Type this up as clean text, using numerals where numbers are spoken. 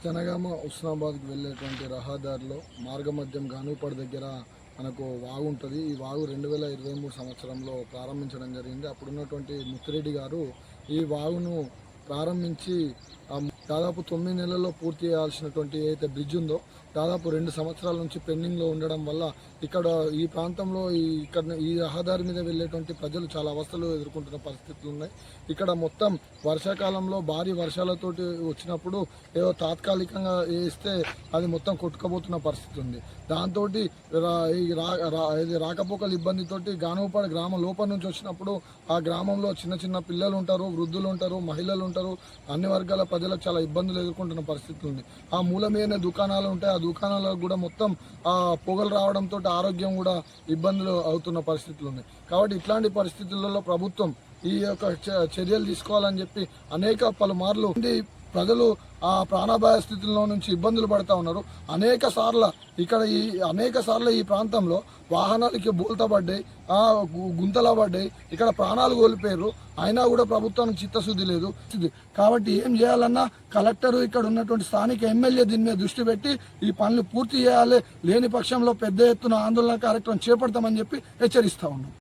జనగామ ఉస్నాబాద్కి వెళ్ళేటువంటి రహదారిలో మార్గమధ్యం గానుపాడు దగ్గర మనకు వాగు ఉంటుంది. ఈ వాగు 2023 సంవత్సరంలో ప్రారంభించడం జరిగింది. అప్పుడున్నటువంటి ముత్తిరెడ్డి గారు ఈ వాగును ప్రారంభించి దాదాపు 9 నెలల్లో పూర్తి చేయాల్సినటువంటి ఏదైతే బ్రిడ్జ్ ఉందో దాదాపు 2 సంవత్సరాల నుంచి పెండింగ్లో ఉండడం వల్ల ఇక్కడ ఈ ప్రాంతంలో ఈ రహదారి మీద వెళ్ళేటువంటి ప్రజలు చాలా అవస్థలు ఎదుర్కొంటున్న పరిస్థితులు ఉన్నాయి. ఇక్కడ మొత్తం వర్షాకాలంలో భారీ వర్షాలతోటి వచ్చినప్పుడు ఏదో తాత్కాలికంగా వేస్తే అది మొత్తం కొట్టుకుపోతున్న పరిస్థితి ఉంది. దాంతో రాకపోకల ఇబ్బందితోటి గానుపాడు గ్రామం లోపల నుంచి వచ్చినప్పుడు ఆ గ్రామంలో చిన్న చిన్న పిల్లలు ఉంటారు, వృద్ధులు ఉంటారు, మహిళలు ఉంటారు, అన్ని వర్గాల ప్రజలకు చాలా ఇబ్బందులు ఎదుర్కొంటున్న పరిస్థితులు ఉంది. ఆ మూలమైన దుకాణాలు ఉంటాయి, ఆ దుకాణాలకు కూడా మొత్తం ఆ పొగలు రావడంతో ఆరోగ్యం కూడా ఇబ్బందులు అవుతున్న పరిస్థితులు ఉన్నాయి. కాబట్టి ఇట్లాంటి పరిస్థితులలో ప్రభుత్వం ఈ యొక్క చర్యలు తీసుకోవాలని చెప్పి పలుమార్లు ప్రజలు ఆ ప్రాణాపాయ స్థితిలో నుంచి ఇబ్బందులు పడుతూ ఉన్నారు. అనేక సార్లు ఈ ప్రాంతంలో వాహనాలకి బోల్తపడ్డాయి, గుంతలా పడ్డాయి, ఇక్కడ ప్రాణాలు కోల్పోయారు. అయినా కూడా ప్రభుత్వానికి చిత్తశుద్ధి లేదు. కాబట్టి ఏం చేయాలన్నా కలెక్టరు, ఇక్కడ ఉన్నటువంటి స్థానిక ఎమ్మెల్యే దీని మీద దృష్టి పెట్టి ఈ పనులు పూర్తి చేయాలి. లేని పక్షంలో పెద్ద ఎత్తున ఆందోళన కార్యక్రమం చేపడతామని చెప్పి హెచ్చరిస్తా ఉన్నాం.